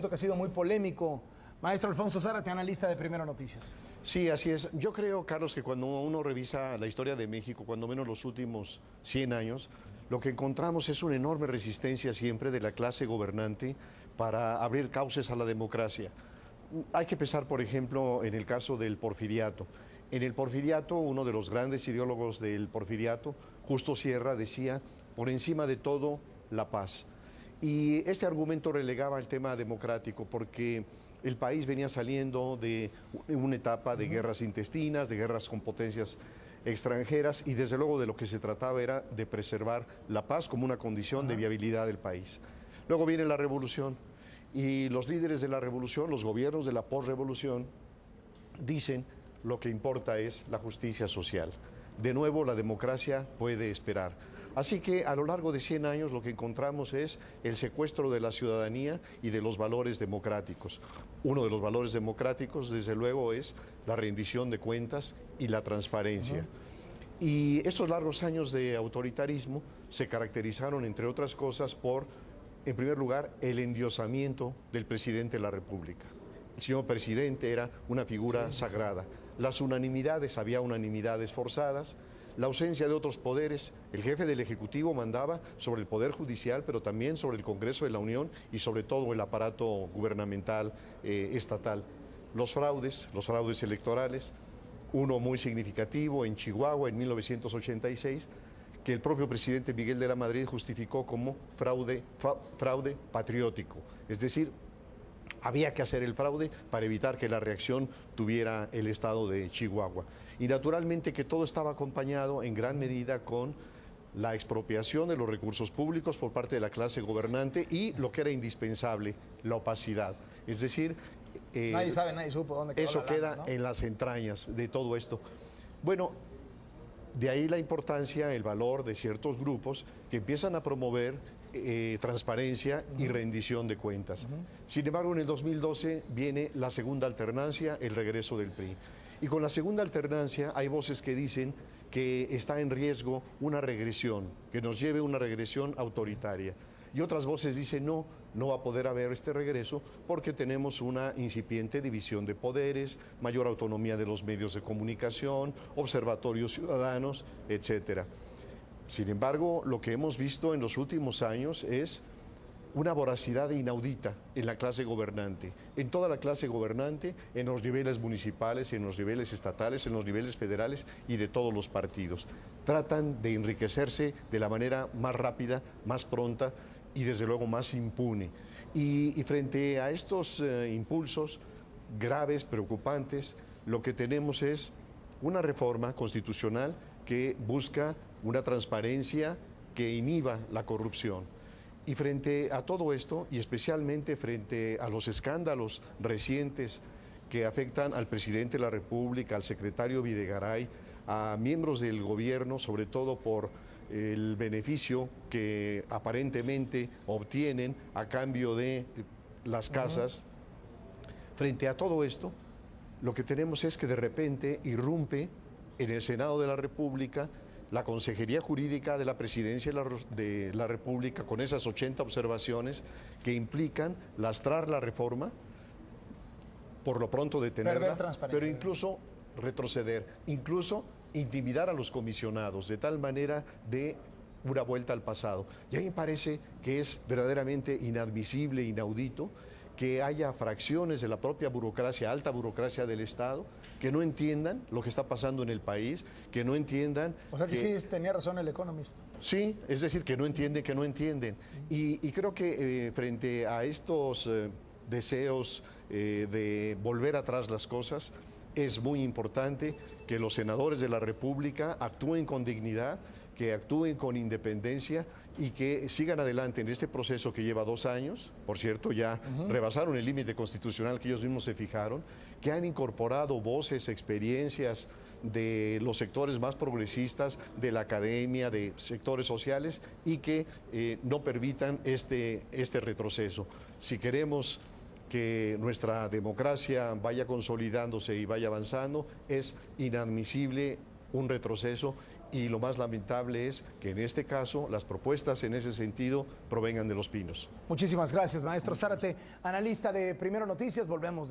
Que ha sido muy polémico. Maestro Alfonso Zárate, analista de Primero Noticias. Sí, así es. Yo creo, Carlos, que cuando uno revisa la historia de México, cuando menos los últimos 100 años, lo que encontramos es una enorme resistencia siempre de la clase gobernante para abrir cauces a la democracia. Hay que pensar, por ejemplo, en el caso del porfiriato. En el porfiriato, uno de los grandes ideólogos del porfiriato, Justo Sierra, decía, por encima de todo, la paz. Y este argumento relegaba el tema democrático porque el país venía saliendo de una etapa de guerras intestinas, de guerras con potencias extranjeras y desde luego de lo que se trataba era de preservar la paz como una condición de viabilidad del país. Luego viene la revolución y los líderes de la revolución, los gobiernos de la posrevolución, dicen lo que importa es la justicia social. De nuevo, la democracia puede esperar. Así que a lo largo de 100 años lo que encontramos es el secuestro de la ciudadanía y de los valores democráticos. Uno de los valores democráticos, desde luego, es la rendición de cuentas y la transparencia. Y estos largos años de autoritarismo se caracterizaron, entre otras cosas, por, en primer lugar, el endiosamiento del presidente de la República. El señor presidente era una figura sagrada. Las unanimidades, había unanimidades forzadas. La ausencia de otros poderes, el jefe del Ejecutivo mandaba sobre el Poder Judicial, pero también sobre el Congreso de la Unión y sobre todo el aparato gubernamental estatal. Los fraudes electorales, uno muy significativo en Chihuahua en 1986, que el propio presidente Miguel de la Madrid justificó como fraude patriótico, es decir, había que hacer el fraude para evitar que la reacción tuviera el estado de Chihuahua. Y naturalmente que todo estaba acompañado en gran medida con la expropiación de los recursos públicos por parte de la clase gobernante y lo que era indispensable, la opacidad. Es decir, nadie sabe, nadie supo dónde quedó eso la lana, queda ¿no? en las entrañas de todo esto. Bueno, de ahí la importancia, el valor de ciertos grupos que empiezan a promover transparencia y rendición de cuentas. Sin embargo, en el 2012 viene la segunda alternancia, el regreso del PRI. Y con la segunda alternancia hay voces que dicen que está en riesgo una regresión, que nos lleve a una regresión autoritaria. Y otras voces dicen no va a poder haber este regreso porque tenemos una incipiente división de poderes, mayor autonomía de los medios de comunicación, observatorios ciudadanos, etcétera. Sin embargo, lo que hemos visto en los últimos años es una voracidad inaudita en la clase gobernante, en toda la clase gobernante, en los niveles municipales, en los niveles estatales, en los niveles federales y de todos los partidos. Tratan de enriquecerse de la manera más rápida, más pronta y desde luego más impune. Y frente a estos impulsos graves, preocupantes, lo que tenemos es una reforma constitucional que busca una transparencia que inhiba la corrupción. Y frente a todo esto, y especialmente frente a los escándalos recientes que afectan al presidente de la República, al secretario Videgaray, a miembros del gobierno, sobre todo por el beneficio que aparentemente obtienen a cambio de las casas, frente a todo esto, lo que tenemos es que de repente irrumpe en el Senado de la República la Consejería Jurídica de la Presidencia de la República con esas 80 observaciones que implican lastrar la reforma, por lo pronto detenerla, pero incluso retroceder, incluso intimidar a los comisionados, de tal manera de una vuelta al pasado. Y a mí me parece que es verdaderamente inadmisible, inaudito, que haya fracciones de la propia burocracia, alta burocracia del Estado, que no entiendan lo que está pasando en el país, que no entiendan... O sea que sí tenía razón el Economist. Sí, es decir, que no entienden. Y creo que frente a estos deseos de volver atrás las cosas, es muy importante que los senadores de la República actúen con dignidad, que actúen con independencia y que sigan adelante en este proceso que lleva 2 años, por cierto, ya rebasaron el límite constitucional que ellos mismos se fijaron, que han incorporado voces, experiencias de los sectores más progresistas, de la academia, de sectores sociales y que no permitan este retroceso. Si queremos que nuestra democracia vaya consolidándose y vaya avanzando, es inadmisible un retroceso y lo más lamentable es que en este caso las propuestas en ese sentido provengan de Los Pinos. Muchísimas gracias, maestro Zárate, analista de Primero Noticias. Volvemos.